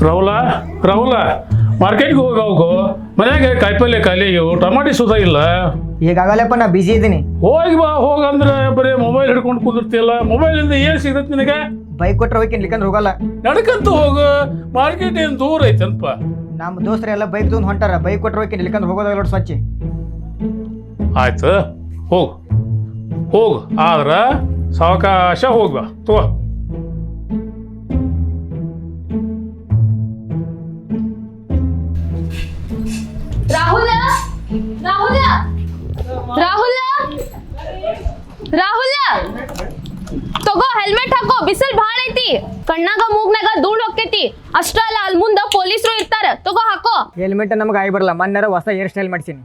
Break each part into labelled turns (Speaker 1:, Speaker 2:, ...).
Speaker 1: ರಾಹುಲ ರಾಹುಲ ಮಾರ್ಕೆಟ್ಗೆ ಹೋಗು ಮನ್ಯಾಗ ಕಾಯಿಪಲ್ಲೆ ಖಾಲಿ ಆಗ್ಯಾವು ಟಮಾಟಿ ಸುಧಾ ಇಲ್ಲ.
Speaker 2: ಈಗಾಗಲಪ್ಪ ನಾ ಬಿಜಿ ಇದ್ದೀನಿ.
Speaker 1: ಹೋಗಿ ಬಾ ಹೋಗಂದ್ರೆ ಬರೀ ಮೊಬೈಲ್ ಹಿಡ್ಕೊಂಡು ಕುಂದಿರ್ತಿಯಲ್ಲ. ಮೊಬೈಲಿಂದ ಏನು ಸಿಗತ್ತೆ ನಿನಗೆ?
Speaker 2: ಬೈಕ್ ಕೊಟ್ರೆ ಹೋಗಿ ಇಲ್ಲಿಕಂದ್ರೆ ಹೋಗಲ್ಲ.
Speaker 1: ನಡ್ಕಂತ ಹೋಗು, ಮಾರ್ಕೆಟ್ ಏನು ದೂರ ಐತನಪ್ಪ.
Speaker 2: ನಮ್ಮ ದೋಸ್ತರೆಲ್ಲ ಬೈಕ್ ತೊಗೊಂಡು ಹೊಂಟಾರ. ಬೈಕ್ ಕೊಟ್ರೆ ಹೋಗಿ ಇಲ್ಲಿಕಂದ್ರೆ ಹೋಗೋದಾಗ ನೋಡಿ ಸ್ವಚ್ಛ.
Speaker 1: ಆಯ್ತು ಹೋಗು ಹೋಗು, ಆದ್ರೆ ಸಾವಕಾಶ ಹೋಗ್ಬಾ ತಗೋ.
Speaker 3: ರಾಹುಲ ರಾಹುಲ ರಾಹುಲ ರಾಹುಲ ತಗೋ ಹೆಲ್ಮೆಟ್ ಹಾಕೋ, ಬಿಸಿಲ್ ಭಾಳ ಐತಿ. ಕಣ್ಣಾಗ ಮೂಗ್ನಾಗ ಧೂಳ್ ಹೊಕ್ಕೈತಿ. ಅಷ್ಟ ಅಲ್ಲ, ಅಲ್ಲಿ ಮುಂದ ಪೊಲೀಸರು ಇರ್ತಾರ. ತಗೋ ಹಾಕೋ.
Speaker 2: ಹೆಲ್ಮೆಟ್ ನಮಗೆ ಆಗಿ ಬರಲ್ಲ. ಮೊನ್ನೆ ಹೊಸ ಹೇರ್ ಸ್ಟೈಲ್ ಮಾಡ್ಸೀನಿ.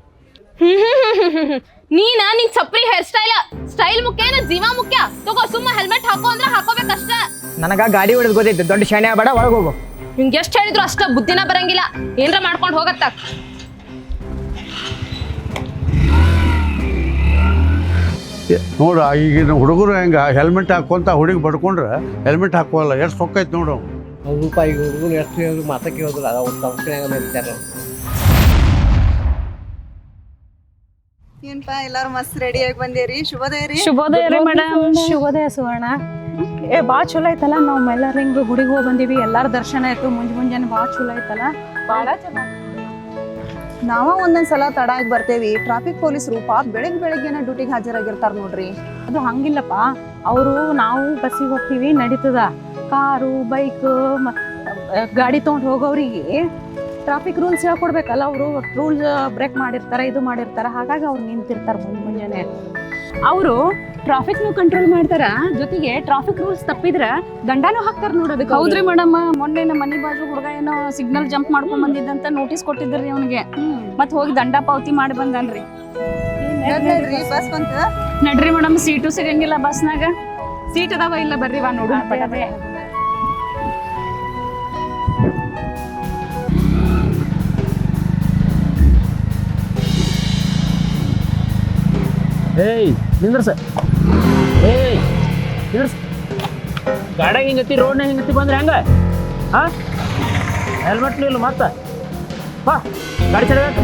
Speaker 3: ನಿಂಗ್ ಚಪ್ರಿ ಹೇರ್ ಸ್ಟೈಲ್ ಮುಖ್ಯ ಏನ ಜೀವ ಮುಖ್ಯ? ತಗೋ ಸುಮ್ಮ ಹೆಲ್ಮೆಟ್ ಹಾಕೋ ಅಂದ್ರೆ ಹಾಕೋಬೇಕಷ್ಟ.
Speaker 2: ನನಗ ಗಾಡಿ ಹೊಡೆದ್ ಗೊತ್ತೈತಿ. ದೊಡ್ಡ ಶಾಣೆ ಬೇಡ, ಒಳಗೆ ಹೋಗು.
Speaker 3: ನಿಂಗೆ ಎಷ್ಟು ಹೇಳಿದ್ರು ಅಷ್ಟ ಬುದ್ಧಿನ ಬರಂಗಿಲ್ಲ. ಏನ್ರ ಮಾಡ್ಕೊಂಡು ಹೋಗತ್ತ.
Speaker 4: ನೋಡು ಈಗಿನ ಹುಡುಗರು ಹೆಂಗೆ ಹೆಲ್ಮೆಟ್ ಹಾಕೊಂತ ಹುಡುಗಿ ಬಡ್ಕೊಂಡ್ರೆ ಹೆಲ್ಮೆಟ್ ಹಾಕೋಲ್ಲ. ಎಷ್ಟು ಸೊಕ್ಕೈತೆ ನೋಡು.
Speaker 5: ಹೌದಪ್ಪ, ಈಗ ಹುಡುಗರು ಎಷ್ಟು ಹೇಳಿದ್ರು ಮಾತಕ್ಕೆ ಕೇಳೋದಿಲ್ಲ. ಅವ್ರು ತಪ್ಪಿನಾಗ ನಿಲ್ತಾರೆ.
Speaker 6: ಏನ್ಪಾ ಎಲ್ಲಾರು ಮಸ್ತ್ ರೆಡಿ ಆಗಿ ಬಂದೇರಿ. ಶುಭೋದಯ ರೀ.
Speaker 7: ಶುಭೋದಯ ರೀ ಮೇಡಮ್. ಶುಭೋದಯ ಸುವರ್ಣ. ಭಾಳ ಚಲೋ ಐತಲ್ಲ. ನಾವು ಎಲ್ಲಾರು ಹಿಂಗೆ ಗುಡಿಗೆ ಹೋಗಿ ಬಂದೀವಿ. ಎಲ್ಲಾರ ದರ್ಶನ ಆಯ್ತು. ಮುಂಜಾನೆ ಭಾಳ ಚಲೋ ಐತಲ್ಲ. ಭಾಳ ಚಲೋ.
Speaker 6: ನಾವ ಒಂದೊಂದ್ಸಲ ತಡ ಆಗಿ ಬರ್ತೇವಿ. ಟ್ರಾಫಿಕ್ ಪೊಲೀಸರು ಪಾಪ ಬೆಳಗ್ಗೆನ ಡ್ಯೂಟಿಗೆ ಹಾಜರಾಗಿರ್ತಾರ ನೋಡ್ರಿ.
Speaker 7: ಅದು ಹಂಗಿಲ್ಲಪ್ಪ. ಅವರು ನಾವು ಬಸ್ಸಿಗೆ ಹೋಗ್ತೀವಿ ನಡೀತದ. ಕಾರು ಬೈಕ್ ಗಾಡಿ ತೊಗೊಂಡು ಹೋಗೋರಿಗೆ ಟ್ರಾಫಿಕ್ ರೂಲ್ಸ್ ಹೇಳ್ಕೊಡ್ಬೇಕಲ್ಲ. ಅವರು ರೂಲ್ಸ್ ಬ್ರೇಕ್ ಮಾಡಿರ್ತಾರೆ, ಇದು ಮಾಡಿರ್ತಾರೆ. ಹಾಗಾಗಿ ಅವ್ರು ನಿಂತಿರ್ತಾರೆ ಮುಂಜಾನೆ. ಅವರು ಟ್ರಾಫಿಕ್ನು ಕಂಟ್ರೋಲ್ ಮಾಡ್ತಾರ, ಜೊತೆಗೆ ಟ್ರಾಫಿಕ್ ರೂಲ್ಸ್ ತಪ್ಪಿದ್ರ ದಂಡನೂ ಹಾಕ್ತಾರ ನೋಡೋದಕ್ಕೆ. ಹೌದ್ರಿ ಮೇಡಮ್. ಮೊನ್ನೆ ನಮ್ಮ ಮನಿ ಬಾಜು ಹುಡುಗ ಏನೋ ಸಿಗ್ನಲ್ ಜಂಪ್ ಮಾಡ್ಕೊಂಡ್ ಬಂದಿದ್ದಂತ ನೋಟಿಸ್ ಕೊಟ್ಟಿದ್ರಿ ಅವನಿಗೆ. ಮತ್ ಹೋಗಿ ದಂಡ ಪಾವತಿ ಮಾಡಿ ಬಂದನ್ರಿ.
Speaker 6: ಬಸ್ ಬಂತ
Speaker 7: ನಡ್ರಿ ಮೇಡಮ್. ಸೀಟು ಸಿಗಂಗಿಲ್ಲ ಬಸ್ನಾಗ. ಸೀಟ್ ಅದಾವ ಇಲ್ಲ ಬರ್ರಿ ಬಾ ನೋಡು.
Speaker 8: ಏಯ್ ನಿಂದ್ರಸ. ಏಯ್ ನಿಂದ್ರಸ. ಗಾಡ್ಯಾಗ ಹಿಂಗತಿ, ರೋಡ್ನಾಗ ಹಿಂಗತಿ ಬಂದ್ರೆ ಹೆಂಗ? ಹಾಂ, ಹೆಲ್ಮೆಟ್ನು ಇಲ್ಲ ಮತ್ತೆ. ಬಾ ಗಾಡಿ ಚಡಬೇಕು.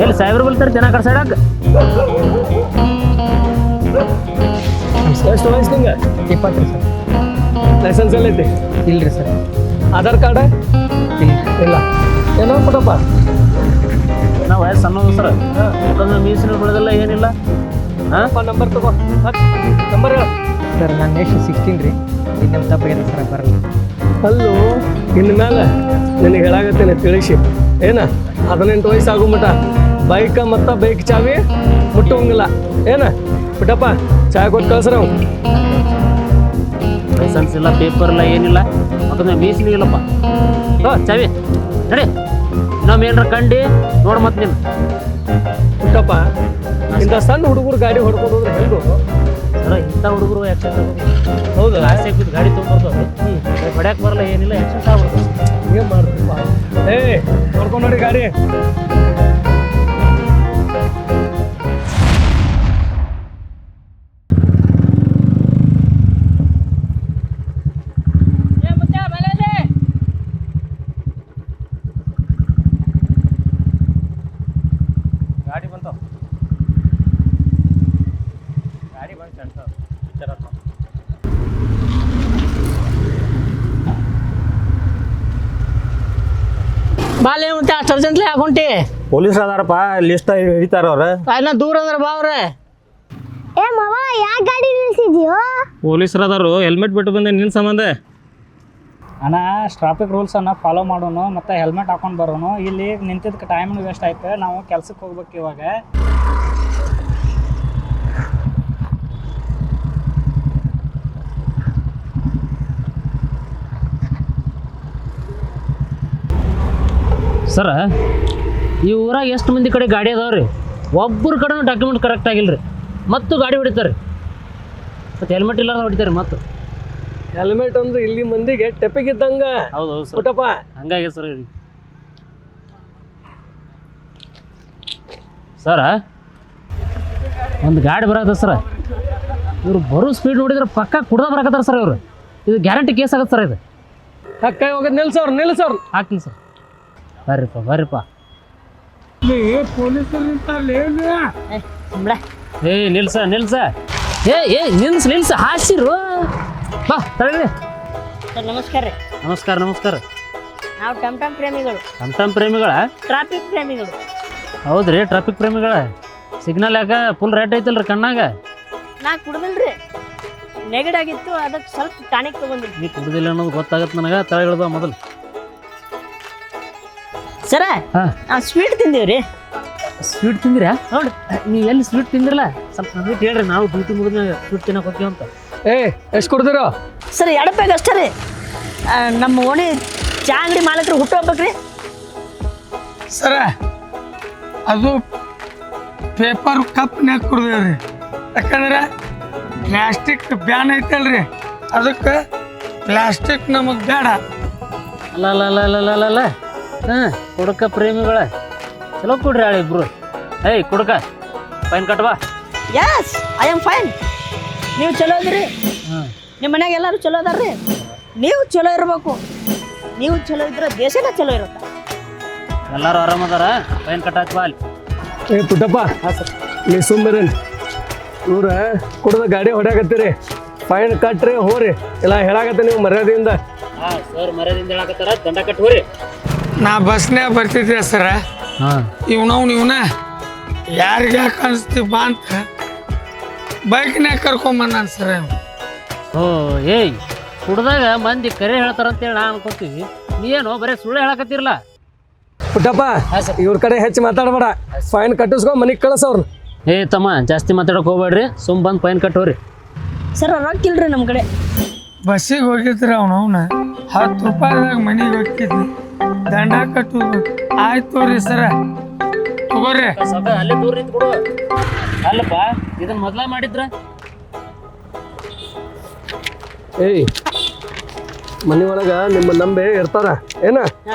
Speaker 8: ಎಲ್ಲಿ ಸಾಹೇಬ್ರು ಬಲ್ತಾರೆ ಜನ ಕಡೆ ಸೈಡಾಗ.
Speaker 5: ಎಷ್ಟು ವಯಸ್ಸು ನಿಂಗೆ?
Speaker 2: 20 ಸರ್.
Speaker 5: ಲೈಸೆನ್ಸ್ ಎಲ್ಲ ಐತಿ?
Speaker 2: ಇಲ್ರಿ ಸರ್.
Speaker 5: ಆಧಾರ್ ಕಾರ್ಡ್ ಇಲ್ಲ? ಏನೋ ಕೊಡಪ್ಪ.
Speaker 8: ನಾವು ವಯಸ್ಸು ಅನ್ನೋದು ಸರ್. ಯಾಕಂದ್ರೆ ಮೀಸಲು ಬೆಳೆದಲ್ಲ ಏನಿಲ್ಲ.
Speaker 5: ಹಾಂ, ನಂಬರ್ ತಗೋ. ನಂಬರ್ ಹೇಳು
Speaker 2: ಸರ್. ನಾನು ನೆಕ್ಸ್ಟ್ 16 ರೀ. ನಿಮ್ಮ ತಪ್ಪಾಗಿದೆ ಸರ್, ಬರಲ್ಲ.
Speaker 5: ಅಲ್ಲೂ ಇನ್ನು ಮೇಲೆ ನಿನಗೆ ಹೇಳಾಗತ್ತೇನೆ ತಿಳಿಸಿ. ಏನ 18 ವಯಸ್ಸು ಆಗುಮಟ ಬೈಕ ಮತ್ತು ಬೈಕ್ ಚಾವಿ ಮುಟ್ಟುವಂಗಿಲ್ಲ. ಏನ ಬಿಟ್ಟಪ್ಪ, ಚಾಯ್ ಕೊಟ್ಟು ಕಳ್ಸ್ರ. ನಾವು
Speaker 8: ಲೈಸೆನ್ಸ್ ಇಲ್ಲ, ಪೇಪರ್ ಇಲ್ಲ, ಏನಿಲ್ಲ. ಯಾಕಂದ್ರೆ ಮೀಸಲು ಇಲ್ಲಪ್ಪ. ಚಾವಿ ನಡಿ. ನಮ್ಮ ಏನಾರ ಕಂಡು ನೋಡು ಮತ್ತೆ ನೀನು.
Speaker 5: ಬಿಟ್ಟಪ್ಪ, ಇಂಥ ಸಣ್ಣ ಹುಡುಗರು ಗಾಡಿ ಹೊಡ್ಕೊಂಡು ಹೋದ್ರೆ ಹೆಂಗು?
Speaker 8: ಸರ ಇಂಥ ಹುಡುಗರು ಆ್ಯಕ್ಸಿಡೆಂಟ್
Speaker 5: ಹೌದು.
Speaker 8: ಆಸೆ ಬಿದ್ದು ಗಾಡಿ ತೊಗೊಂಡ್ಬರ್ತಾವೆ. ಹೊಡ್ಯಾಕೆ ಬರಲ್ಲ, ಏನಿಲ್ಲ, ಆ್ಯಕ್ಸಿಡೆಂಟ್ ಆಗ್ಬಿಡ್ತದೆ.
Speaker 5: ಏನು ಮಾಡ್ತೀಪ್ಪ? ಹೊಡ್ಕೊಂಡು ನೋಡಿ ಗಾಡಿ.
Speaker 8: ಗಾಡಿ ಬಂತಾವ. ಗಾಡಿ ಬಂದು ಚಂತಾವ.
Speaker 9: ಬಾಲೆ ಮತ್ತೆ ಅಷ್ಟು ಅರ್ಜೆಂಟ್ಲಿ ಹಾಕೊಂಟಿ.
Speaker 8: ಪೊಲೀಸ್ ಅದಾರಪ್ಪ, ಲಿಸ್ಟ್ ಹಿಡಿತಾರ ಅವ್ರ.
Speaker 9: ಇನ್ನ ದೂರ ಅಂದ್ರೆ ಬಾ ಅವ್ರೆ.
Speaker 10: ಏ ಮಾವ, ಯಾಕೆ ಗಾಡಿ ನಿಲ್ಸಿದ್ಯೋ?
Speaker 8: ಪೊಲೀಸರು ಅದಾರು, ಹೆಲ್ಮೆಟ್ ಬಿಟ್ಟು ಬಂದೆ ನಿನ್ನ ಸಂಬಂಧ.
Speaker 11: ಅಣ್ಣ, ಟ್ರಾಫಿಕ್ ರೂಲ್ಸನ್ನು ಫಾಲೋ ಮಾಡೋನು ಮತ್ತು ಹೆಲ್ಮೆಟ್ ಹಾಕೊಂಡು ಬರೋನು. ಇಲ್ಲಿ ನಿಂತಿದ್ದಕ್ಕೆ ಟೈಮ್ನು ವೇಸ್ಟ್ ಆಯ್ತು. ನಾವು ಕೆಲ್ಸಕ್ಕೆ ಹೋಗ್ಬೇಕು ಇವಾಗ.
Speaker 8: ಸರ, ಈ ಊರಾಗ ಎಷ್ಟು ಮಂದಿ ಕಡೆ ಗಾಡಿ ಅದಾವ್ರಿ? ಒಬ್ಬರ ಕಡೆನೂ ಡಾಕ್ಯುಮೆಂಟ್ ಕರೆಕ್ಟ್ ಆಗಿಲ್ಲ ರೀ. ಮತ್ತು ಗಾಡಿ ಹೊಡಿತಾರೆ. ಮತ್ತು ಹೆಲ್ಮೆಟ್ ಇಲ್ಲಾರ ಹೊಡಿತಾರೆ. ಮತ್ತು
Speaker 5: ಹೆಲ್ಮೆಟ್ ಅಂದ್ರೆ ಇಲ್ಲಿ ಮಂದಿಗೆ ಟೆಪ್ಪಿಗಿದ್ದಂಗ.
Speaker 8: ಹೌದು ಸರ್.
Speaker 5: ಬಿಟ್ಟಪ್ಪ,
Speaker 8: ಹಂಗಾಗಿ ಸರ್. ಸರ, ಒಂದು ಗಾಡಿ ಬರೋದ ಸರ. ಇವ್ರು ಬರೋ ಸ್ಪೀಡ್ ನೋಡಿದ್ರೆ ಪಕ್ಕ ಕುಡ್ದ ಬರಕತ್ತಾರ ಸರ್ ಇವರು. ಇದು ಗ್ಯಾರಂಟಿ ಕೇಸ್ ಆಗತ್ತೆ ಸರ್ ಇದು.
Speaker 5: ಕೈ ಹೋಗೋದು ನಿಲ್ಸವ್ರು
Speaker 8: ಹಾಕ್ತೀನಿ ಸರ್. ಬರ್ರಿಪ್ಪ ಏ ನಿಲ್ಸ ಏ ನಿಲ್ಸ ಹಾಸಿರು ಬಾ ತಳಿ.
Speaker 9: ಸರ್ ನಮಸ್ಕಾರ ರೀ.
Speaker 8: ನಮಸ್ಕಾರ.
Speaker 9: ನಾವು ಟಮ್ ಪ್ರೇಮಿಗಳು.
Speaker 8: ಟಮ್ ಪ್ರೇಮಿಗಳ?
Speaker 9: ಟ್ರಾಫಿಕ್ ಪ್ರೇಮಿಗಳು.
Speaker 8: ಹೌದ್ರಿ, ಟ್ರಾಫಿಕ್ ಪ್ರೇಮಿಗಳ. ಸಿಗ್ನಲ್ ಯಾಕ ಫುಲ್ ರೇಟ್ ಐತಲ್ರಿ ಕಣ್ಣಾಗ?
Speaker 9: ನಾ ಕುಡ್ದಿಲ್ರಿ, ನೆಗಡಾಗಿತ್ತು, ಅದಕ್ಕೆ ಸ್ವಲ್ಪ ಟಾನಿಕ್ ತಗೊಂಡ್ರಿ.
Speaker 8: ನೀ ಕುಡ್ದಿಲ್ಲ ಅನ್ನೋದು ಗೊತ್ತಾಗತ್ತೆ ನನಗೆ. ತಳಿಗಳದ ಮೊದಲು
Speaker 9: ಸರ
Speaker 8: ಹಾಂ
Speaker 9: ಸ್ವೀಟ್ ತಿಂದೀವ್ರಿ.
Speaker 8: ಸ್ವೀಟ್ ತಿಂದಿರಾ? ನೋಡ್ರಿ ನೀವು ಎಲ್ಲಿ ಸ್ವೀಟ್ ತಿಂದಿರಲ್ಲ ಸ್ವಲ್ಪ ನಮಗೆ ಹೇಳ್ರಿ, ನಾವು ಡ್ಯೂಟಿ ಮುಗಿದ ಸ್ವೀಟ್ ತಿನ್ನಕ್ಕೆ ಹೋಗ್ತೀವಿ ಅಂತ.
Speaker 5: ಎಷ್ಟು ಕೊಡ್ತೀರೋ?
Speaker 9: ಸರ್ 2 ರೂಪಾಯಿಗೆ ಅಷ್ಟೇ ರೀ. ನಮ್ಮ ಓಣಿ ಚಾ ಅಂಗಡಿ ಮಾಲಕರು ಹುಟ್ಟು ಹೋಗ್ಬೇಕ್ರಿ.
Speaker 5: ಸರ ಅದು ಪೇಪರ್ ಕಪ್ನ್ಯಾಗ ಕುಡ್ದೇವ್ರಿ. ಯಾಕಂದ್ರೆ ಪ್ಲಾಸ್ಟಿಕ್ ಬ್ಯಾನ್ ಐತಲ್ರಿ, ಅದಕ್ಕೆ ಪ್ಲಾಸ್ಟಿಕ್ ನಮಗೆ ಬೇಡ.
Speaker 8: ಅಲ್ಲ ಹಾಂ ಕುಡಕ ಪ್ರೇಮಿಗಳ ಚಲೋ ಕೊಡ್ರಿ ಆಳಿ ಇಬ್ರು. ಏಯ್ ಕುಡಕ ಫೈನ್ ಕಟ್ವಾ.
Speaker 9: Yes I am fine. ನೀವು ಚಲೋ ಇದ್ರಿ,
Speaker 8: ಹಾಂ
Speaker 9: ನಿಮ್ಮ ಮನ್ಯಾಗ ಎಲ್ಲರೂ ಚಲೋ ಅದಾರ್ರಿ. ನೀವು ಚಲೋ ಇರ್ಬೇಕು. ನೀವು ಚಲೋ ಇದ್ರೆ ದೇಶನೇ ಚಲೋ ಇರುತ್ತೆ.
Speaker 8: ಎಲ್ಲರೂ ಆರಾಮದಾರ? ಫೈನ್ ಕಟ್ಟಾಕ್ ಬಾ ಅಲ್ಲಿ.
Speaker 5: ಪುಟ್ಟಪ್ಪ ನೀ ಸುಮ್ಮರೇನು ಇವ್ರ ಕುಡ್ದ ಗಾಡಿ ಹೊಡ್ಯಾಕತ್ತೀರಿ, ಫೈನ್ ಕಟ್ರಿ ಹೋರಿ ಇಲ್ಲ ಹೇಳಾಕತ್ತಿ ನೀವು ಮರ್ಯಾದೆಯಿಂದ.
Speaker 8: ಹಾಂ ಸರ್ ಮರ್ಯಾದಿಂದ ಹೇಳಕತ್ತಾರ, ದಂಡ ಕಟ್ಟುವರಿ.
Speaker 5: ನಾ ಬಸ್ನ್ಯಾಗ ಬರ್ತಿದ್ದೆ ಸರ,
Speaker 8: ಹಾಂ
Speaker 5: ಇವನ ಯಾರಿಗೆ ಯಾಕೆ ಅನಿಸ್ತೀವಿ ಬಾ ಅಂತ ಬೈಕ್ನ್ಯಾಗ ಕರ್ಕೊಂಬಂದ ಸರ.
Speaker 8: ಓ ಏಯ್ ಕುಡ್ದಾಗ ಮಂದಿ ಕರೆ ಹೇಳ್ತಾರಂತೇಳಿ ನಾ ಅನ್ಕೊತೀವಿ, ನೀನು ಬರೀ ಸುಳ್ಳು ಹೇಳಕತ್ತಿರಲ್ಲ.
Speaker 5: ಪುಟ್ಟಪ್ಪ ಇವ್ರ ಕಡೆ ಹೆಚ್ಚು ಮಾತಾಡಬೇಡ, ಫೈನ್ ಕಟ್ಟಿಸ್ಕೊಂಡ್ ಮನೆಗೆ ಕಳಿಸವ್ರು.
Speaker 8: ಏ ತಮ್ಮ ಜಾಸ್ತಿ ಮಾತಾಡಕ್ಕೆ ಹೋಗ್ಬೇಡ್ರಿ, ಸುಮ್ ಬಂದು ಫೈನ್ ಕಟ್ಟೋರಿ.
Speaker 9: ಸರ್ ರೊಕ್ಕ ಇಲ್ರಿ ನಮ್ಮ ಕಡೆ.
Speaker 5: ಬಸ್ಸಿಗೆ ಹೋಗಿದ್ರಿ ಅವನವನ 10 ರೂಪಾಯಿದಾಗ ಮನೆಗೆ ಹೋಗಿದ್ವಿ, ದಂಡ ಕಟ್ಟುದು ಆಯ್ತು ರೀ ಸರ. ತಗೋರಿ
Speaker 8: ಅಲ್ಲೇ ದೂರ ನಿಂತು ಕೊಡು. ಅಲ್ಲಪ್ಪ ಇದನ್ನ ಮೊದ್ಲ ಮಾಡಿದ್ರ?
Speaker 5: ಏಯ್ ಮನೆ ಒಳಗ ನಿಮ್ಮ ನಂಬೆ ಇರ್ತಾರ ಏನ,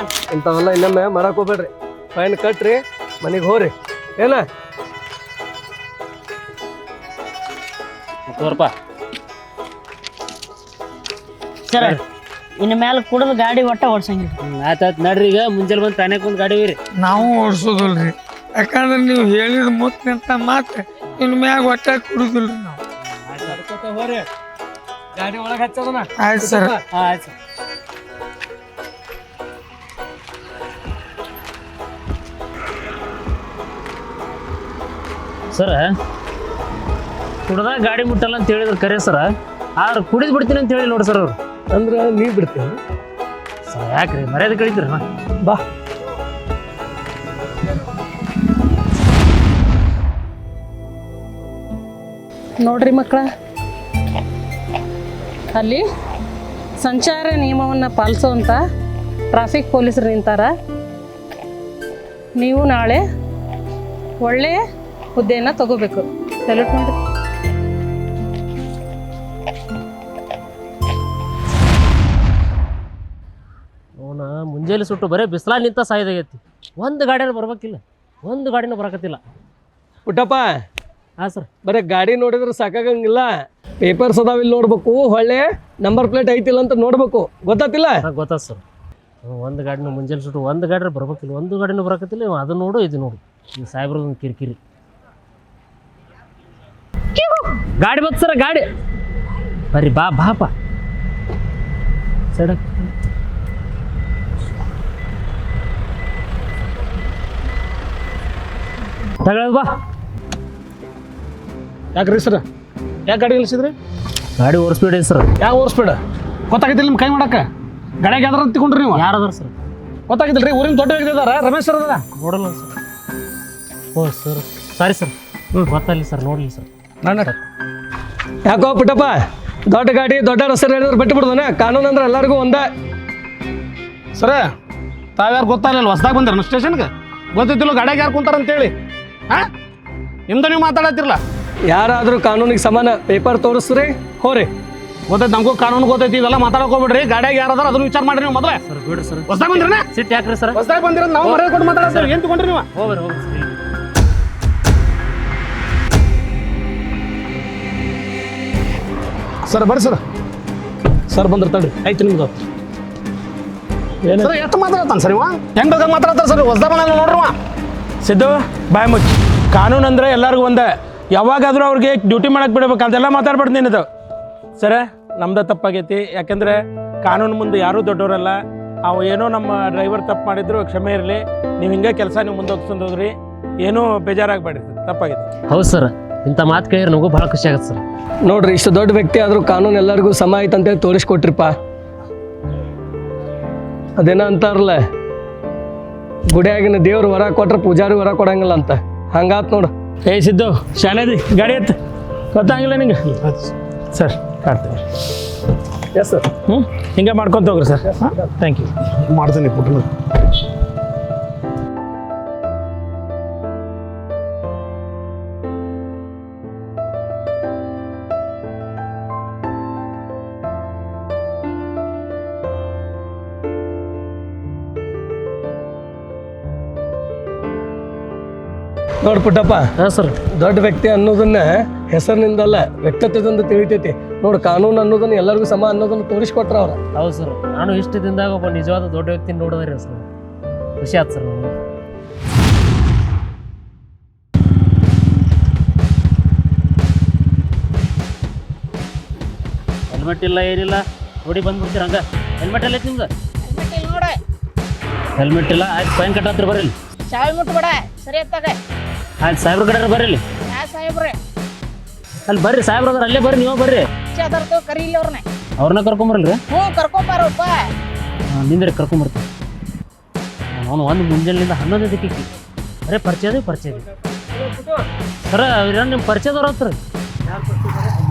Speaker 5: ಇಂಥವೆಲ್ಲ ಇನ್ನೊಮ್ಮೆ ಮಾಡಕ್ ಹೋಗ್ಬೇಡ್ರಿ. ಫೈನ್ ಕಟ್ರಿ ಮನೆಗೆ ಹೋರಿ ಏನ.
Speaker 9: ಸರ್ ಇನ್ನು ಮೇಲೆ ಕುಡಿದು ಗಾಡಿ ಒಟ್ಟ ಓಡ್ಸಂಗಿಲ್ಲ.
Speaker 8: ಆಯ್ತಾಯ್ತು ನಡ್ರಿ, ಈಗ ಮುಂಜಾನೆ ಬಂದು ತಾನೇ ಒಂದು ಗಾಡಿ ಹೋಯ್ರಿ.
Speaker 5: ನಾವು ಓಡಿಸೋದಿಲ್ರಿ, ಯಾಕಂದ್ರೆ ನೀವು ಹೇಳಿದ ಮುತ್ತಿನಂತ ಮಾತ್ರ ಇನ್ನು ಮ್ಯಾಗ ಒಟ್ಟ ಕುಡುದಿಲ್ರಿ ನಾವು. ಹೋರಿ ಗಾಡಿ ಒಳಗೆ ಹಚ್ಚೋದನ. ಆಯ್ತು ಸರ್.
Speaker 8: ಆಯ್ತು ಸರ್. ಕುಡ್ದಾಗ ಗಾಡಿ ಮುಟ್ಟಲ್ಲ ಅಂತ ಹೇಳಿದ್ರು ಕರೆ ಸರ, ಆದ್ರೆ ಕುಡಿದು ಬಿಡ್ತೀನಿ ಅಂತ ಹೇಳಿ ನೋಡಿ ಸರ್ ಅವ್ರು.
Speaker 5: ಅಂದ್ರೆ ನೀ ಬಿಡ್ತೀನಿ
Speaker 8: ಸರ್ ಯಾಕ್ರಿ ಮರ್ಯಾದೆ ಕಳಿದ್ರಿ ನಾ
Speaker 5: ಬಾ.
Speaker 7: ನೋಡ್ರಿ ಮಕ್ಕಳ, ಅಲ್ಲಿ ಸಂಚಾರ ನಿಯಮವನ್ನು ಪಾಲಿಸುವಂಥ ಟ್ರಾಫಿಕ್ ಪೊಲೀಸರು ನಿಂತಾರ. ನೀವು ನಾಳೆ ಒಳ್ಳೆಯ ಹುದ್ದೆಯನ್ನು ತಗೋಬೇಕು. ಸೆಲ್ಯೂಟ್ ಮಾಡಿ.
Speaker 8: ಅವನ ಮುಂಜಾನೆ ಸುಟ್ಟು ಬರೀ ಬಿಸಿಲ ನಿಂತ ಸಾಯ್ದಾಗೈತಿ. ಒಂದು ಗಾಡಿನ ಬರ್ಬೇಕಿಲ್ಲ, ಒಂದು ಗಾಡಿನ ಬರಕತ್ತಿಲ್ಲ.
Speaker 5: ಪುಟ್ಟಪ್ಪ
Speaker 8: ಹಾಂ ಸರ್.
Speaker 5: ಬರೀ ಗಾಡಿ ನೋಡಿದ್ರೆ ಸಾಕಾಗಂಗಿಲ್ಲ, ಪೇಪರ್ಸ್ ಅದಾವ ಇಲ್ಲಿ ನೋಡ್ಬೇಕು, ಹೊಳ್ಳೆ ನಂಬರ್ ಪ್ಲೇಟ್ ಐತಿಲ್ಲ ಅಂತ ನೋಡ್ಬೇಕು. ಗೊತ್ತಾತಿಲ್ಲ?
Speaker 8: ಗೊತ್ತಾಯ್ತು ಸರ್. ಒಂದು ಗಾಡಿನ ಮುಂಜಾನೆ ಸುಟ್ಟು ಒಂದು ಗಾಡಿ ಬರ್ಬೇಕಿಲ್ಲ, ಒಂದು ಗಾಡಿನ ಬರಕತ್ತಿಲ್ಲ. ಅದು ನೋಡು ಇದು ನೋಡು, ಈ ಸಾಹೇಬ್ರದೊಂದು ಕಿರಿಕಿರಿ. ಗಾಡಿ ಬಂತು ಸರ, ಗಾಡಿ ಬರ್ರಿ ಬಾ ಬಾಪ ಸೈಡ. ತಗೊಳ್ಳೋದು ಬಾ.
Speaker 5: ಯಾಕ್ರಿ ಸರ್, ಯಾಕೆ ಗಾಡಿ ನಿಲ್ಸಿದ್ರಿ?
Speaker 8: ಗಾಡಿ ಓಡಿಸ್ಬೇಡ ಸರ್.
Speaker 5: ಯಾವ ಓಡಿಸ್ಬೇಡ? ಗೊತ್ತಾಗಿದ್ದಿಲ್ಲ ನಿಮ್ಮ ಕೈ ಮಾಡಕ್ಕೆ ಗಾಡಿಯಾಗ ಯಾವ್ದಾರ ತಿಳ್ಕೊಂಡ್ರಿ ನೀವು?
Speaker 8: ಯಾರದಾರ ಸರ್?
Speaker 5: ಗೊತ್ತಾಗಿದ್ದಿಲ್ಲ ರೀ, ಊರಿನ ದೊಡ್ಡ ವ್ಯಕ್ತಿ ಇದಾರ, ರಮೇಶ್ ಸರ್ ಅದಾರ.
Speaker 8: ನೋಡಲ್ಲ ಸರ್. ಓ ಸರ್ ಸಾರಿ ಸರ್, ಗೊತ್ತಾಗಲಿ ಸರ್, ನೋಡಲಿ ಸರ್.
Speaker 5: ನಾನು ಯಾಕೋ ಪುಟ್ಟಪ್ಪ, ದೊಡ್ಡ ಗಾಡಿ ದೊಡ್ಡ ರಸ್ತೆ ಹೇಳಿದ್ರೆ ಬಿಟ್ಟು ಬಿಡ್ದಾನೆ. ಕಾನೂನು ಅಂದ್ರೆ ಎಲ್ಲರಿಗೂ ಒಂದೇ.
Speaker 12: ಸರ ತಾವ್ಯಾರು ಗೊತ್ತಾಗಲಿಲ್ಲ, ಹೊಸ್ದಾಗ ಬಂದಿರ ಸ್ಟೇಷನ್ಗೆ, ಗೊತ್ತಿದ್ದಿಲ್ಲ ಗಾಡಿಯಾಗ ಯಾರು ಕುಂತಾರ ಅಂತೇಳಿ. ಹಾಂ ನಿಮ್ದು ನೀವು ಮಾತಾಡತ್ತಿರಲ್ಲ.
Speaker 5: ಯಾರಾದರೂ ಕಾನೂನಿಗೆ ಸಮಾನ. ಪೇಪರ್ ತೋರಿಸ್ರಿ ಹೋರಿ.
Speaker 12: ಗೊತ್ತೈತೆ, ನಮಗೂ ಕಾನೂನು ಗೊತ್ತೈತಿ. ಇವೆಲ್ಲ ಮಾತಾಡಕ್ ಹೋಗ್ಬಿಡ್ರಿ. ಗಾಡಿಯಾಗ ಯಾರದಾರ ಅದನ್ನ ವಿಚಾರ ಮಾಡ್ರಿ ನೀವು ಮೊದಲೇ.
Speaker 8: ಸರ್ ಬಿಡ್ರಿ ಸರ್,
Speaker 12: ಹೊಸ್ದಾಗ ಬಂದ್ರಿ
Speaker 8: ಸಿಟ್ಟು ಯಾಕ್ರಿ ಸರ್?
Speaker 12: ಹೊಸ್ದಾಗ ಬಂದಿರೋದು ನಾವು ಮರ್ಯಾದೆ ಕೊಟ್ಟು ಮಾತಾಡ್ತೀವಿ. ಏನು ತಗೊಂಡ್ರಿ ನೀವು?
Speaker 8: ಹೋಗ್ರಿ ಹೋಗ್ರಿ ಸರ್.
Speaker 12: ಸರ್ ಬರ್ರಿ ಸರ್ ಬಂದ್ರೆ ತಡ್ರಿ ಆಯ್ತು ನಿಮ್ದು ಸರ್ ಎಷ್ಟು ಮಾತಾಡತ್ತಾನ ಸರ್ ಇವ ಹೆಂಗೆ ಬೇಕಾಗ ಮಾತಾಡ್ತಾರೆ ಸರ್ ಹೊಸ್ದ ಮನೆ ನೋಡ್ರಿ
Speaker 5: ಸಿದ್ದು ಬಾಯ್ ಮುಚ್ಚಿ ಕಾನೂನು ಅಂದ್ರೆ ಎಲ್ಲರಿಗೂ ಒಂದೇ ಯಾವಾಗಾದ್ರೂ ಅವ್ರಿಗೆ ಡ್ಯೂಟಿ ಮಾಡಕ್ಕೆ ಬಿಡ್ಬೇಕು ಅಂತೆಲ್ಲ ಮಾತಾಡ್ಬಾರ್ದು ನೀನಿದು ಸರ ನಮ್ದು ತಪ್ಪಾಗೈತಿ ಯಾಕಂದ್ರೆ ಕಾನೂನು ಮುಂದೆ ಯಾರೂ ದೊಡ್ಡವರಲ್ಲ ಅವು ಏನೋ ನಮ್ಮ ಡ್ರೈವರ್ ತಪ್ಪು ಮಾಡಿದ್ರು ಕ್ಷಮೆ ಇರಲಿ ನೀವು ಹಿಂಗೆ ಕೆಲಸ ನೀವು ಮುಂದೋಗ್ಸ್ಕೊಂಡು ಹೋಗ್ರಿ ಏನೂ ಬೇಜಾರಾಗಬೇಡಿ ಸರ್ ತಪ್ಪಾಗೈತಿ.
Speaker 8: ಹೌದು ಸರ್, ಇಂಥ ಮಾತು ಕೇಳಿದ್ರೆ ನಮಗೂ ಭಾಳ ಖುಷಿ ಆಗುತ್ತೆ ಸರ್.
Speaker 5: ನೋಡ್ರಿ ಇಷ್ಟು ದೊಡ್ಡ ವ್ಯಕ್ತಿ ಆದರೂ ಕಾನೂನು ಎಲ್ಲರಿಗೂ ಸಮ ಐತಂತೇಳಿ ತೋರಿಸ್ಕೊಟ್ರಿಪ್ಪ. ಅದೇನೋ ಅಂತಾರಲ್ಲ, ಗುಡಿಯಾಗಿನ ದೇವ್ರು ವರ ಕೊಟ್ರೆ ಪೂಜಾರಿ ವರ ಕೊಡಂಗಿಲ್ಲ ಅಂತ, ಹಂಗಾತ್ ನೋಡು. ಸಿದ್ದು ಶಾಲೆದಿ ಗಾಡಿ ಎತ್ತು, ಗೊತ್ತಾಗಿಲ್ಲ ನಿಂಗೆ? ಸರ್ ಕಾಡ್ತೇವೆ. Yes sir. ಹಿಂಗೆ ಮಾಡ್ಕೊತ ಹೋಗ್ರಿ ಸರ್. Thank you.
Speaker 12: ಮಾಡ್ತೀನಿ ಪುಟ್ಟ.
Speaker 5: ನೋಡ್ ಪುಟ್ಟಪ್ಪ,
Speaker 8: ಹಾಂ ಸರ್,
Speaker 5: ದೊಡ್ಡ ವ್ಯಕ್ತಿ ಅನ್ನೋದನ್ನ ಹೆಸರಿನಿಂದಲ್ಲ ವ್ಯಕ್ತಿತ್ವದಿಂದ ತಿಳಿತೈತಿ. ನೋಡು, ಕಾನೂನು ಅನ್ನೋದನ್ನ ಎಲ್ಲರಿಗೂ ಸಮ ಅನ್ನೋದನ್ನ ತೋರಿಸ್ಕೊಟ್ರ ಅವ್ರ.
Speaker 8: ಹೌದು ಸರ್, ನಾನು ಇಷ್ಟು ದಿನದಾಗ ಒಬ್ಬ ನಿಜವಾದ ದೊಡ್ಡ ವ್ಯಕ್ತಿ ನೋಡಿದ್ರಿ ಸರ್, ಖುಷಿ ಆಯ್ತು ಸರ್. ನನಗೆ ಹೆಲ್ಮೆಟ್ ಇಲ್ಲ, ಏನಿಲ್ಲ, ನೋಡಿ ಬಂದ್ಬಿಡ್ತೀರ ಹಂಗ. ಹೆಲ್ಮೆಟ್ ಎಲ್ಲ ಐತಿ ನಿಮ್ದು? ಹೆಲ್ಮೆಟ್ ಇಲ್ಲ, ಆಯ್ತು ಫೈನ್ ಕಟ್ಟತ್ರ ಬರ್ರಿ.
Speaker 9: ಸರಿ ಅತ್ತಾಗ
Speaker 8: ಆಯ್ತು ಸಾಹೇಬ್ರ ಕಡೆ ಬರ್ರಿ.
Speaker 9: ಸಾಹೇಬ್ರೆ
Speaker 8: ಅಲ್ಲಿ ಬರ್ರಿ, ಸಾಹೇಬ್ರ ಅದಾರ, ಅಲ್ಲೇ ಬರ್ರಿ, ನೀವು ಬರ್ರಿ.
Speaker 9: ಕರೀಲಿ ಅವ್ರನ್ನ.
Speaker 8: ಅವ್ರನ್ನ ಕರ್ಕೊಂಬರಲ್ರಿ?
Speaker 9: ಹ್ಞೂ ಕರ್ಕೊಂಬಾರಪ್ಪ.
Speaker 8: ನಿಂದ್ರಿ ಕರ್ಕೊಂಬರ್ತೀನಿ. ಅವನು ಒಂದು ಮುಂಜಾನೆಯಿಂದ 11 ದಿಕ್ಕಿ ಅರೇ ಪರಿಚಯ ಸರ, ಅವ್ರೇನು ನಿಮ್ಮ ಪರಿಚಯದವ್ರು ಹತ್ರ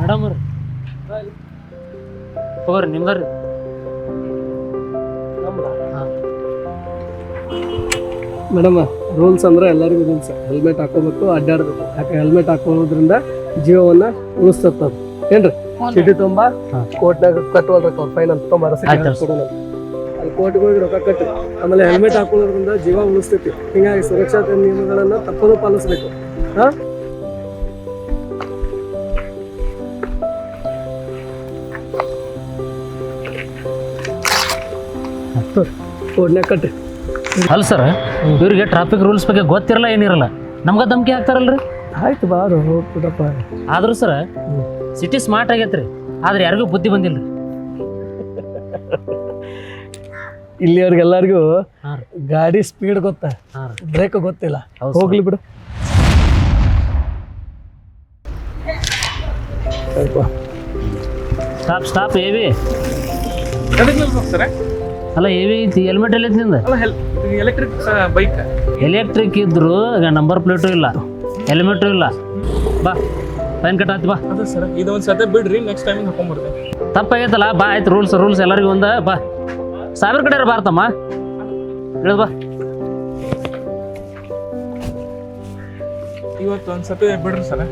Speaker 8: ಮೇಡಮ್ ರೀ. ಹೋಗ್ರಿ ನಿಮ್ದ್ರಿ.
Speaker 5: ಮೇಡಮ್, ರೂಲ್ಸ್ ಅಂದ್ರೆ ಎಲ್ಲರಿಗೂ ರೂಲ್ಸ್. ಹೆಲ್ಮೆಟ್ ಹಾಕೋಬೇಕು, ಅಡ್ಡಾಡ್ಬೇಕು. ಯಾಕೆ ಹೆಲ್ಮೆಟ್ ಹಾಕೋದ್ರಿಂದ ಜೀವವನ್ನ ಉಳಿಸ್ತದ ಏನ್ರಿ? ಚೀಟಿ ತುಂಬ ಕೋರ್ಟ್ನಾಗ ಕಟ್ಟುವಲ್ರಿ ಅವ್ರ ಫೈನ್ ಅಂತ ತೊಂಬಾರ. ಅಲ್ಲಿ ಕೋರ್ಟ್ಗೆ ಹೋಗಿ ರೊಕ್ಕ ಕಟ್ಟಿ ಆಮೇಲೆ ಹೆಲ್ಮೆಟ್ ಹಾಕೋದ್ರಿಂದ ಜೀವ ಉಳಿಸ್ತೈತಿ. ಹಿಂಗಾಗಿ ಸುರಕ್ಷತಾ ನಿಯಮಗಳನ್ನ ತಪ್ಪದು ಪಾಲಿಸ್ಬೇಕು. ಹಾ, ಕೋರ್ಟ್ನಾಗ ಕಟ್ಟಿ.
Speaker 8: ಅಲ್ಲ ಸರ್, ಇವ್ರಿಗೆ ಟ್ರಾಫಿಕ್ ರೂಲ್ಸ್ ಬಗ್ಗೆ ಗೊತ್ತಿರಲ್ಲ, ಏನಿರಲ್ಲ, ನಮ್ಗೆ ಧಮಕಿ ಹಾಕ್ತಾರಲ್ರಿ.
Speaker 5: ಆಯ್ತು ಬಾರು ಪುಟ್ಟಪ್ಪ.
Speaker 8: ಆದ್ರೂ ಸರ್ ಸಿಟಿ ಸ್ಮಾರ್ಟ್ ಆಗೈತ್ರಿ, ಆದ್ರೆ ಯಾರಿಗೂ ಬುದ್ಧಿ ಬಂದಿಲ್ಲ.
Speaker 5: ಇಲ್ಲಿಯವ್ರಿಗೆಲ್ಲರಿಗೂ ಗಾಡಿ ಸ್ಪೀಡ್ ಗೊತ್ತಾ, ಬ್ರೇಕ್ ಗೊತ್ತಿಲ್ಲ. ಹೋಗ್ಲಿ ಬಿಡು.
Speaker 8: Stop stop. ಏವಿ
Speaker 12: ಸರ್
Speaker 8: ಅಲ್ಲ, ಏವಿ ಐತಿ, ಹೆಲ್ಮೆಟ್ ಎಲ್ಲ ಐತಿ ನಿಂದ?
Speaker 12: Electric bike.
Speaker 8: ಎಲೆಕ್ಟ್ರಿಕ್ ಇದ್ರು ನಂಬರ್ ಪ್ಲೇಟು ಇಲ್ಲ, ಹೆಲ್ಮೆಟು ಇಲ್ಲ. ಬಾ ಫೈನ್ ಕಟ್ಟಾತಿ ಬಾ.
Speaker 12: ಅದೇ ಸರ್, ಇದೊಂದು ಸತೆ ಬಿಡ್ರಿ, ನೆಕ್ಸ್ಟ್ ಟೈಮ್ ಹಾಕೊಂಡ್ಬರ್ತೇನೆ.
Speaker 8: ತಪ್ಪಾಗೈತಲ್ಲ, ಬಾ ಆಯ್ತು. ರೂಲ್ಸ್ ಎಲ್ಲರಿಗೂ ಒಂದ. ಬಾ ಸಾವಿರ ಕಡೆ ಬಾರ್ತಮ್ಮ, ಹೇಳದ್ ಬಾ.
Speaker 12: ಇವತ್ತು ಒಂದು ಸತೆ ಬಿಡ್ರಿ ಸರ್.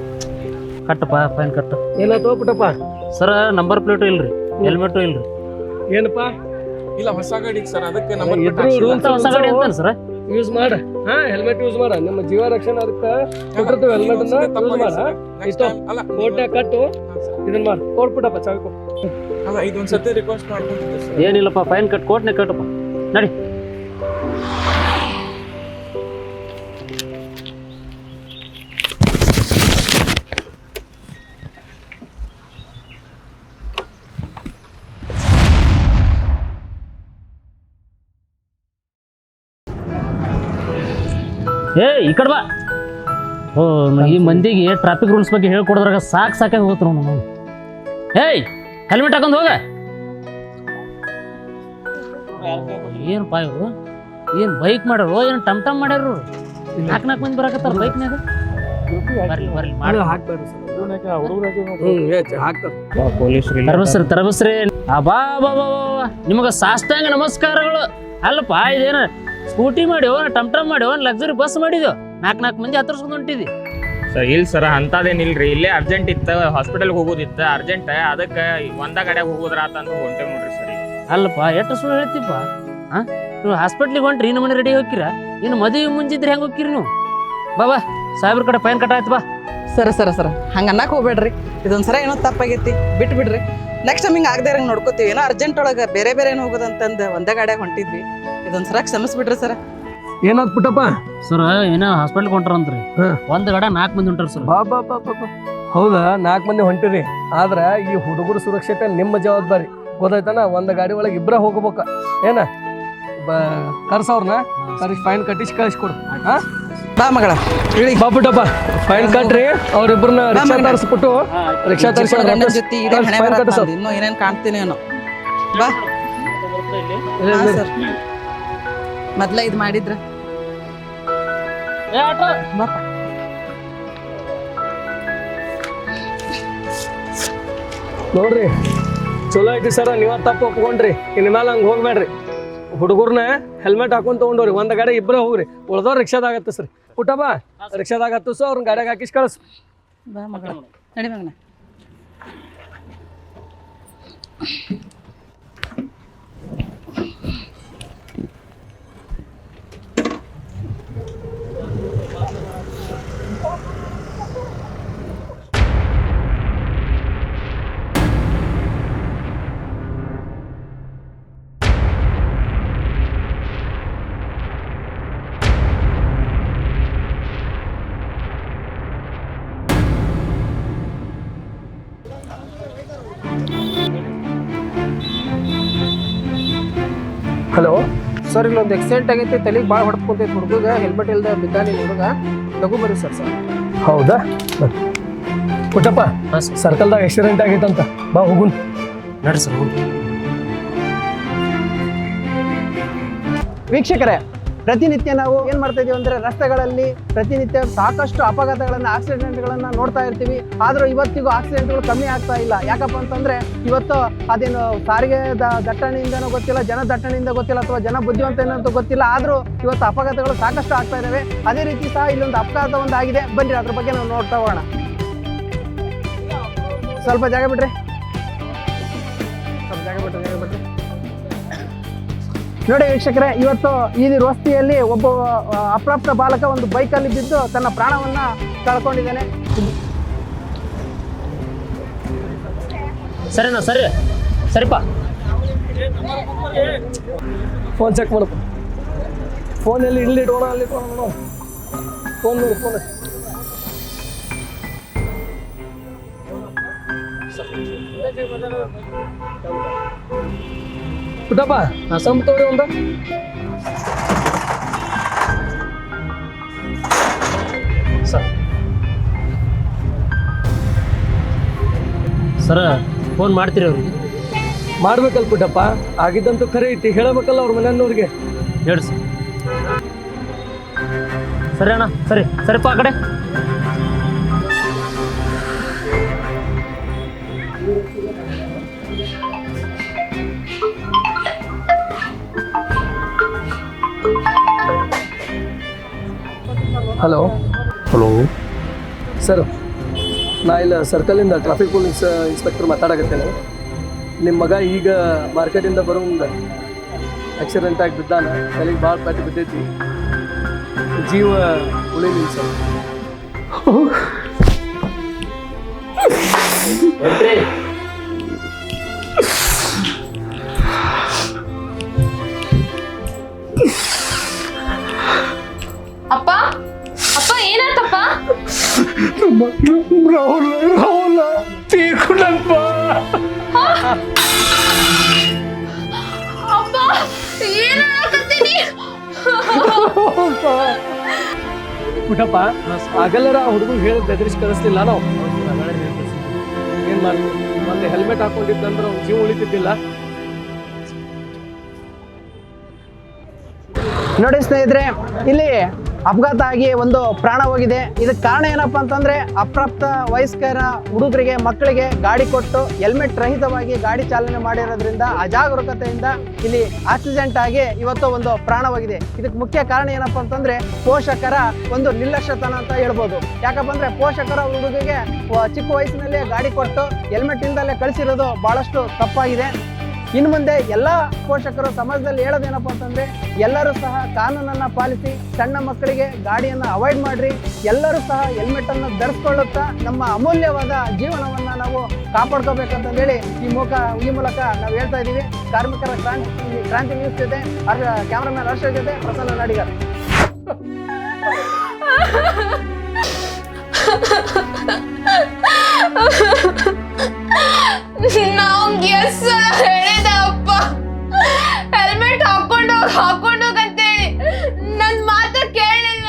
Speaker 8: ಕಟ್ಟಪ್ಪ ಫೈನ್ ಕಟ್ಟು.
Speaker 5: ಏನಾಯ್ತು ಪುಟ್ಟಪ್ಪ?
Speaker 8: ಸರ ನಂಬರ್ ಪ್ಲೇಟು ಇಲ್ರಿ, ಹೆಲ್ಮೆಟು ಇಲ್ರಿ.
Speaker 5: ಏನಪ್ಪ?
Speaker 12: ಇಲ್ಲ, ಹೊಸ ಗಾಡಿ ಸರ್, ಅದಕ್ಕೆ
Speaker 8: ಹೊಸ ಗಾಡಿ ಅಂತಾನೆ ಸರ್.
Speaker 5: ಯೂಸ್ ಮಾಡ, ಹೆಲ್ಮೆಟ್ ಯೂಸ್ ಮಾಡ. ನಮ್ಮ ಜೀವ ರಕ್ಷಣೆ ಅದಕ್ಕೆ ಕೊಟ್ಟಿರ್ತೀವಿ. ಹೆಲ್ಮೆಟ್ ಅನ್ನ ಯೂಸ್ ಮಾಡ. ಇಷ್ಟು ಕೋಟೆ ಕಟ್ಟು, ಇದನ್ನ ಮಾಡ. ಕೊಟ್ಬಿಟ್ಟಪ್ಪ ಚಾವಿ ಕೊಟ್ಟು.
Speaker 12: ಅಲ್ಲ, ಇದೊಂದು ಸತಿ ರಿಕ್ವೆಸ್ಟ್ ಮಾಡ್ಕೊಂತಿದ್ದೆ ಸರ್.
Speaker 8: ಏನಿಲ್ಲಪ್ಪ, ಫೈನ್ ಕಟ್, ಕೋಟ್ನೆ ಕಟ್ಟಪ್ಪ, ನಡಿ. ಈ ಕಡೆ ಬಾ. ಈ ಮಂದಿಗೆ ಟ್ರಾಫಿಕ್ ರೂಲ್ಸ್ ಬಗ್ಗೆ ಹೇಳ್ಕೊಡೋದ್ರಾಗ ಸಾಕಾಗಿ ಹೋಗುತ್ತೆ ನಾವು. ಹೆಲ್ಮೆಟ್ ಹಾಕೊಂಡು ಹೋಗ. ಏನಪ್ಪ ಇವರು, ಏನು ಬೈಕ್ ಮಾಡ್ಯಾರು, ಏನು ಟಮ್ ಮಾಡ್ಯಾರು? 4 ಮಂದಿ ಬರಾಕತ್ತಾರ ಬೈಕ್ನಾಗ. ತರಬಸ್ರಿ. ಬಾ ಬಾ ಬಾ, ನಿಮಗ ಸಾಷ್ಟಾಂಗ ನಮಸ್ಕಾರಗಳು. ಅಲ್ಲಪ್ಪ, ಇದೇನ ಸ್ಕೂಟಿ ಮಾಡಿ ಟಮ್ ಮಾಡಿ ಲಕ್ಸುರಿ ಬಸ್ ಮಾಡಿದ್ಯೋ, 4 ಮಂದಿ ಹತ್ತಿರ್ಸ್ಕೊಂಡು ಹೊಂಟಿದ್ವಿ.
Speaker 11: ಸರ್ ಇಲ್ಲ ಸರ್, ಅಂಥದ್ದೇನಿಲ್ರಿ. ಇಲ್ಲೇ ಅರ್ಜೆಂಟ್ ಇತ್ತು, ಹಾಸ್ಪಿಟಲ್ಗೆ ಹೋಗೋದಿತ್ತು ಅರ್ಜೆಂಟ್, ಅದಕ್ಕೆ ಒಂದ ಗಾಡಿಯಾಗ ಹೋಗೋದ್ರ ಅಂತ ಹೊಂಟೇವ್ ನೋಡ್ರಿ ಸರ್.
Speaker 8: ಅಲ್ಲಪ್ಪ, ಎಷ್ಟು ಸುಳ್ಳು ಹೇಳ್ತಿಪ್ಪ. ನೀವು ಹಾಸ್ಪಿಟ್ಲಿಗೆ ಹೊಂಟ್ರಿ, ಇನ್ನು ಮನೆ ರೆಡಿ ಹೋಗ್ತೀರಾ? ಇನ್ನು ಮದುವೆ ಮುಂಜಿದ್ರೆ ಹೆಂಗೆ ಹೋಗ್ತೀರಿ ನೀವು? ಬಾ ಸಾಹೇಬ್ರ ಕಡೆ ಫೈನ್ ಕಟ್ಟಾಯ್ತು ಬಾ.
Speaker 6: ಸರ ಹಂಗೆ ಅನ್ನಕ್ಕೆ ಹೋಗ್ಬೇಡ್ರಿ ಇದೊಂದು ಸರ ಏನೋ ತಪ್ಪಾಗೈತಿ ಬಿಟ್ಟು ಬಿಡ್ರಿ ನೆಕ್ಸ್ಟ್ ಟೈಮ್ ಹಿಂಗೆ ಆಗದೆ ಇರಂಗೆ ನೋಡ್ಕೋತೀವಿ ಏನೋ ಅರ್ಜೆಂಟ್ ಒಳಗೆ ಬೇರೆ ಏನು ಹೋಗೋದಂತಂದು ಒಂದೇ ಗಾಡಿಯಾಗ ಹೊಂಟಿದ್ವಿ ಇದೊಂದು ಸರ ಕ್ಷಮಿಸ್ಬಿಡ್ರಿ ಸರ.
Speaker 5: ಏನಾದ್ ಪುಟ್ಟಪ್ಪ?
Speaker 8: ಸರ್ ಏನೋ ಹಾಸ್ಪಿಟ್ಲ್ ಕೊಂಟ್ರಂತ್ರಿ. ಒಂದ್ ಗಡ 4 ಮಂದಿ ಹೊಂಟಾರ ಸರ್.
Speaker 5: ಹೌದಾ? 4 ಮಂದಿ ಹೊಂಟಿರಿ. ಆದ್ರೆ ಈ ಹುಡುಗರ ಸುರಕ್ಷತೆ ನಿಮ್ಮ ಜವಾಬ್ದಾರಿ ಗೊತ್ತಾಯ್ತಾನ? ಒಂದ್ ಗಾಡಿ ಒಳಗೆ ಇಬ್ಬರ ಹೋಗ್ಬೇಕ ಏನ? ಕರ್ಸವ್ರನ್ನ ಕರ್ಸಿ ಫೈನ್ ಕಟ್ಟಿಸಿ ಕಳಿಸ್ಕೊಡು.
Speaker 6: ಬಾ ಮಗಳ
Speaker 5: ಬಾ ಪುಟ್ಟಪ್ಪ, ಫೈನ್ ಕಟ್ರಿ. ಅವ್ರಿಬ್ರನ್ನ ರಿಕ್ಷಾ ತರಿಸ್ಬಿಟ್ಟು ರಿಕ್ಷಾ ತರಿಸಿ
Speaker 6: ಜೊತೆ ಇನ್ನೂ ಏನೇನು ಕಾಣ್ತೀನಿ ಏನೋ. ಬಾ ಸರ್ ಮೊದ್ಲ ಇದು ಮಾಡಿದ್ರ
Speaker 5: ನೋಡ್ರಿ, ಚಲೋ ಐತಿ ಸರ. ನೀವ ತಪ್ಪು ಒಪ್ಕೊಂಡ್ರಿ. ಇನ್ ಮೇಲೆ ಹಂಗೆ ಹೋಗ್ಬೇಡ್ರಿ. ಹುಡುಗರ್ನ ಹೆಲ್ಮೆಟ್ ಹಾಕೊಂಡ್ ತಗೊಂಡವ್ರಿ. ಒಂದ್ ಗಾಡಿ ಇಬ್ಬರೇ ಹೋಗ್ರಿ, ಉಳ್ದವ್ರು ರಿಕ್ಷಾದಾಗತ್ತ ಸರ್. ಪುಟ್ಟಪ್ಪ ರಿಕ್ಷಾದಾಗತ್ತು ಸೊ ಅವ್ರನ್ನ ಗಾಡಿಯಾಗ ಹಾಕಿಸ್ ಕಳಿಸ್.
Speaker 6: ಬಾ ಮಗಳ ನಡಿ ಮಗನ.
Speaker 5: ಹಲೋ
Speaker 13: ಸರ್, ಇಲ್ಲೊಂದು ಆಕ್ಸಿಡೆಂಟ್ ಆಗೈತೆ. ತಲೆಗೆ ಭಾಳ ಹೊಡ್ಕೊಂತೈತೆ ಹುಡುಗ. ಹೆಲ್ಮೆಟ್ ಇಲ್ಲದೆ ಬಿದ್ದಾನೆ ಹುಡುಗ. ಲಘು ಬರ್ರಿ ಸರ್.
Speaker 5: ಹೌದಾ? ಪುಟ್ಟಪ್ಪ ಸರ್ಕಲ್ದಾಗ ಆಕ್ಸಿಡೆಂಟ್ ಆಗೈತಂತ, ಬಾ ಹೋಗುನ್.
Speaker 8: ನಡ್ರಿ ಸರ್.
Speaker 13: ವೀಕ್ಷಕರೇ, ಪ್ರತಿನಿತ್ಯ ನಾವು ಏನು ಮಾಡ್ತಾ ಇದೀವಿ ಅಂದರೆ ರಸ್ತೆಗಳಲ್ಲಿ ಪ್ರತಿನಿತ್ಯ ಸಾಕಷ್ಟು ಅಪಘಾತಗಳನ್ನು, ಆಕ್ಸಿಡೆಂಟ್ಗಳನ್ನು ನೋಡ್ತಾ ಇರ್ತೀವಿ. ಆದರೂ ಇವತ್ತಿಗೂ ಆಕ್ಸಿಡೆಂಟ್ಗಳು ಕಮ್ಮಿ ಆಗ್ತಾ ಇಲ್ಲ. ಯಾಕಪ್ಪ ಅಂತಂದರೆ ಇವತ್ತು ಅದೇನು ಸಾರಿಗೆ ದಟ್ಟಣೆಯಿಂದನೂ ಗೊತ್ತಿಲ್ಲ, ಜನ ದಟ್ಟಣೆಯಿಂದ ಗೊತ್ತಿಲ್ಲ, ಅಥವಾ ಜನ ಬುದ್ಧಿವಂತನೂ ಅಂತ ಗೊತ್ತಿಲ್ಲ. ಆದರೂ ಇವತ್ತು ಅಪಘಾತಗಳು ಸಾಕಷ್ಟು ಆಗ್ತಾ ಇದ್ದಾವೆ. ಅದೇ ರೀತಿ ಸಹ ಇಲ್ಲೊಂದು ಅಪಘಾತ ಒಂದು ಆಗಿದೆ. ಬನ್ನಿ ಅದ್ರ ಬಗ್ಗೆ ನಾವು ನೋಡ್ತಾ ಹೋಗೋಣ. ಸ್ವಲ್ಪ ಜಾಗ ಬಿಡ್ರಿ, ಸ್ವಲ್ಪ ಜಾಗ ಬಿಟ್ರಿ. ನೋಡಿ ವೀಕ್ಷಕರೇ, ಇವತ್ತು ಈ ರಸ್ತೆಯಲ್ಲಿ ಒಬ್ಬ ಅಪ್ರಾಪ್ತ ಬಾಲಕ ಒಂದು ಬೈಕಲ್ಲಿ ಬಿದ್ದು ತನ್ನ ಪ್ರಾಣವನ್ನ ಕಳ್ಕೊಂಡಿದ್ದಾನೆ.
Speaker 8: ಸರಿನಾ? ಸರಿಪಾ.
Speaker 5: ಫೋನ್ ಚೆಕ್ ಮಾಡಪ್ಪ. ಫೋನಲ್ಲಿ ಇಲ್ಲಿ ಇಡೋಣ, ಅಲ್ಲಿ ಇಡೋಣ. ಫೋನ್ ನೋಡಿ, ಫೋನ್ ಪುಟ್ಟಪ್ಪ ಸಂತೋರಿ ಒಂದ.
Speaker 8: ಸರ ಫೋನ್ ಮಾಡ್ತೀರಿ ಅವ್ರಿಗೆ?
Speaker 5: ಮಾಡ್ಬೇಕಲ್ಲ ಪುಟ್ಟಪ್ಪ, ಆಗಿದ್ದಂತೂ ಖರೆ ಐತಿ. ಹೇಳಬೇಕಲ್ಲ ಅವ್ರ ಮನೆಯವ್ರಿಗೆ.
Speaker 8: ಹೇಳಿ ಸರ್. ಸರಿ ಅಣ್ಣ, ಸರಿಪ್ಪ ಆ ಕಡೆ.
Speaker 5: ಹಲೋ ಸರ್, ನಾ ಇಲ್ಲ ಸರ್ಕಲಿಂದ ಟ್ರಾಫಿಕ್ ಪೊಲೀಸ್ ಇನ್ಸ್ಪೆಕ್ಟರ್ ಮಾತಾಡಕತ್ತೇನೆ. ನಿಮ್ಮ ಮಗ ಈಗ ಮಾರ್ಕೆಟಿಂದ ಬರೋ ಮುಂದೆ ಆಕ್ಸಿಡೆಂಟ್ ಆಗಿ ಬಿದ್ದಾನ. ತಲೆಗೆ ಭಾಳ ಪೆಟ್ಟು ಬಿದ್ದೈತಿ. ಜೀವ ಉಳಿಲಿಲ್ಲ ಸರ್.
Speaker 3: ಅಪ್ಪ ಏನಾಯ್ತಪ್ಪ?
Speaker 1: ರಾಹುಲ ತೀರ್ಕೊಂಡಪ್ಪ.
Speaker 3: ಅಪ್ಪ ಏನಾಗತ್ತೀನಿ?
Speaker 5: ಪುಟ್ಟಪ್ಪ ಆಗಲ್ಲರ ಹುಡುಗ ಹೇಳಿ ಬೆದರಿಸಿ ಕಳಿಸ್ಲಿಲ್ಲ ನಾವು. ಏನ್ ಮಾಡಿ ಒಂದು ಹೆಲ್ಮೆಟ್ ಹಾಕೊಂಡಿದ್ದಂದ್ರೆ ಅವ್ನ ಜೀವ ಉಳಿತಿದ್ದಿಲ್ಲ.
Speaker 13: ನೋಡಿ ಸ್ನೇಹಿತರೆ, ಇಲ್ಲಿ ಅಪಘಾತ ಆಗಿ ಒಂದು ಪ್ರಾಣ ಹೋಗಿದೆ. ಇದಕ್ಕೆ ಕಾರಣ ಏನಪ್ಪಾ ಅಂತಂದ್ರೆ ಅಪ್ರಾಪ್ತ ವಯಸ್ಕರ ಹುಡುಗರಿಗೆ, ಮಕ್ಕಳಿಗೆ ಗಾಡಿ ಕೊಟ್ಟು ಹೆಲ್ಮೆಟ್ ರಹಿತವಾಗಿ ಗಾಡಿ ಚಾಲನೆ ಮಾಡಿರೋದ್ರಿಂದ ಅಜಾಗರೂಕತೆಯಿಂದ ಇಲ್ಲಿ ಆಕ್ಸಿಡೆಂಟ್ ಆಗಿ ಇವತ್ತು ಒಂದು ಪ್ರಾಣವಾಗಿದೆ. ಇದಕ್ಕೆ ಮುಖ್ಯ ಕಾರಣ ಏನಪ್ಪಾ ಅಂತಂದ್ರೆ ಪೋಷಕರ ಒಂದು ನಿರ್ಲಕ್ಷ್ಯತನ ಅಂತ ಹೇಳ್ಬೋದು. ಯಾಕಪ್ಪ ಅಂದ್ರೆ ಪೋಷಕರ ಹುಡುಗಿಗೆ ಚಿಕ್ಕ ವಯಸ್ಸಿನಲ್ಲೇ ಗಾಡಿ ಕೊಟ್ಟು ಹೆಲ್ಮೆಟ್ ಇಲ್ದಲ್ಲೇ ಕಳಿಸಿರೋದು ಬಹಳಷ್ಟು ತಪ್ಪಾಗಿದೆ. ಇನ್ನು ಮುಂದೆ ಎಲ್ಲ ಪೋಷಕರು ಸಮಾಜದಲ್ಲಿ ಹೇಳೋದೇನಪ್ಪ ಅಂತಂದ್ರೆ ಎಲ್ಲರೂ ಸಹ ಕಾನೂನನ್ನ ಪಾಲಿಸಿ ಸಣ್ಣ ಮಕ್ಕಳಿಗೆ ಗಾಡಿಯನ್ನ ಅವಾಯ್ಡ್ ಮಾಡ್ರಿ. ಎಲ್ಲರೂ ಸಹ ಹೆಲ್ಮೆಟ್ ಅನ್ನು ಧರಿಸ್ಕೊಳ್ಳುತ್ತಾ ನಮ್ಮ ಅಮೂಲ್ಯವಾದ ಜೀವನವನ್ನ ನಾವು ಕಾಪಾಡ್ಕೋಬೇಕಂತ ಹೇಳಿ ಈ ಮೂಲಕ ನಾವು ಹೇಳ್ತಾ ಇದ್ದೀವಿ. ಕಾರ್ಮಿಕರ ಕ್ರಾಂತಿ ನ್ಯೂಸ್ ಜೊತೆ ಕ್ಯಾಮ್ರಾಮನ್ ಹರ್ಷ ಜೊತೆ ಪ್ರಸನ್ನ ನಾಡಿಗರ್.
Speaker 3: ನಾವ್ ಎಷ್ಟ್ ಸಲ ಹೇಳಿದೆ ಅಪ್ಪ, ಹೆಲ್ಮೆಟ್ ಹಾಕೊಂಡೋಗಂತೇಳಿ. ನನ್ ಮಾತ ಕೇಳಿಲ್ಲ.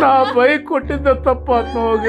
Speaker 1: ನಾ ಬೈಕ್ ಕೊಟ್ಟಿದ್ದ ತಪ್ಪಾತ್ ಹೋಗ.